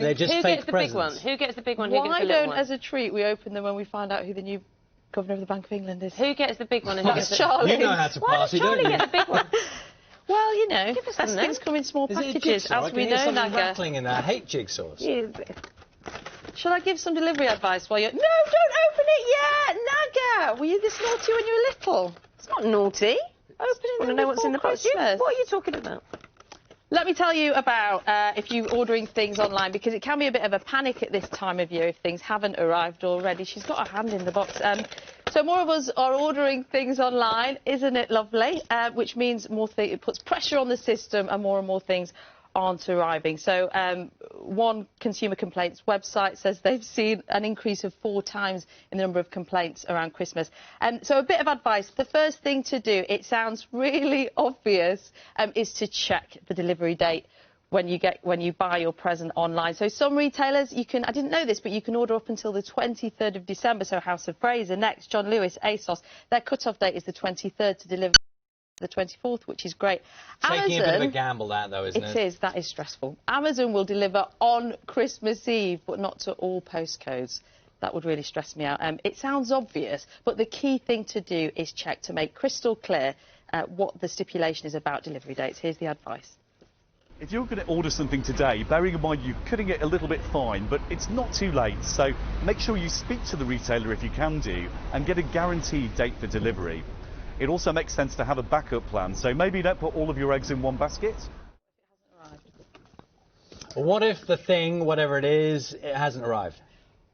They're just Who fake gets the presents. big one? Who gets the big one? Who gets the Why little don't, one? as a treat, we open them when we find out who the new Governor of the Bank of England is? Who gets the big one? And who That's gets the... Charlie. You know how to Why party, does Charlie don't you? get the big one? Well, you know, Give us best some things then. come in small Is it a packages, jigsaw? I as can we hear know, something Naga. rattling in there. I hate jigsaws. Shall I give some delivery advice while you're... No, don't open it yet, Naga! Were you this naughty when you were little? It's not naughty. Opening I want to them know what's in the before box. Christmas. What are you talking about? Let me tell you about if you're ordering things online, because it can be a bit of a panic at this time of year if things haven't arrived already. She's got her hand in the box. So more of us are ordering things online, isn't it lovely? Which means it puts pressure on the system and more things aren't arriving. So one consumer complaints website says they've seen an increase of 4 times in the number of complaints around Christmas. So a bit of advice. The first thing to do, it sounds really obvious, is to check the delivery date when you buy your present online. So some retailers, I didn't know this, but you can order up until the 23rd of December. So House of Fraser, Next, John Lewis, ASOS, their cut-off date is the 23rd to deliver the 24th, which is great. Taking Amazon, a bit of a gamble, that, though, isn't it? It is. That is stressful. Amazon will deliver on Christmas Eve, but not to all postcodes. That would really stress me out. It sounds obvious, but the key thing to do is check to make crystal clear what the stipulation is about delivery dates. Here's the advice. If you're going to order something today, bearing in mind you're cutting it a little bit fine, but it's not too late, so make sure you speak to the retailer if you can do, and get a guaranteed date for delivery. It also makes sense to have a backup plan, so maybe you don't put all of your eggs in one basket. What if the thing, whatever it is, it hasn't arrived?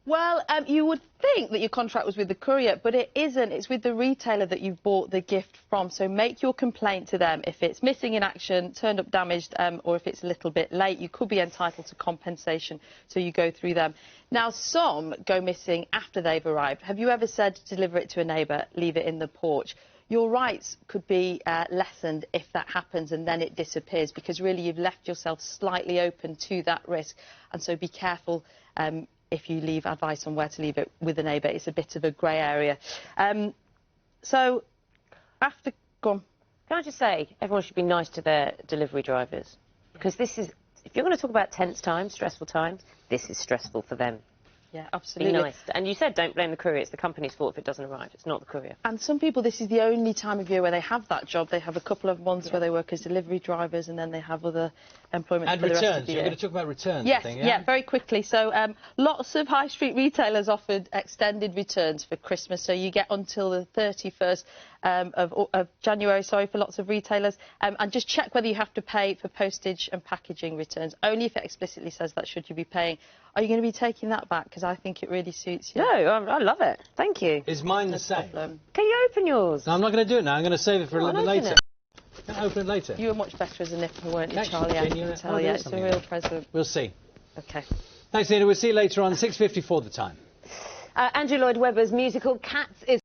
Well, you would think that your contract was with the courier, but it isn't. It's with the retailer that you've bought the gift from. So make your complaint to them. If it's missing in action, turned up damaged, or if it's a little bit late, you could be entitled to compensation, so you go through them. Now, some go missing after they've arrived. Have you ever said, deliver it to a neighbour, leave it in the porch? Your rights could be lessened if that happens and then it disappears, because really you've left yourself slightly open to that risk. And so be careful if you leave advice on where to leave it with a neighbour. It's a bit of a grey area. So, go on. Can I just say, everyone should be nice to their delivery drivers. Because this is, if you're going to talk about tense times, stressful times, this is stressful for them. Yeah, absolutely. Be nice. And you said don't blame the courier. It's the company's fault if it doesn't arrive. It's not the courier. And some people, this is the only time of year where they have that job. They have a couple of months where they work as delivery drivers, and then they have other employment And for the rest of returns. the You're year. going to talk about returns, Yes, I think, yeah, very quickly. So lots of high street retailers offered extended returns for Christmas. So you get until the 31st of January, for lots of retailers. And just check whether you have to pay for postage and packaging returns. Only if it explicitly says that should you be paying. Are you going to be taking that back? Because I think it really suits you. No, I love it. Thank you. Is mine the same? Problem. Can you open yours? No, I'm not going to do it now. I'm going to save it for a little bit later. Can I open it later? You were much better as a nipper, weren't you, Thanks, Charlie? I Virginia. can tell. Oh, Yeah, there's it's a something real there. present. We'll see. OK. Thanks, Nina. We'll see you later on. 6:54 the time. Andrew Lloyd Webber's musical Cats is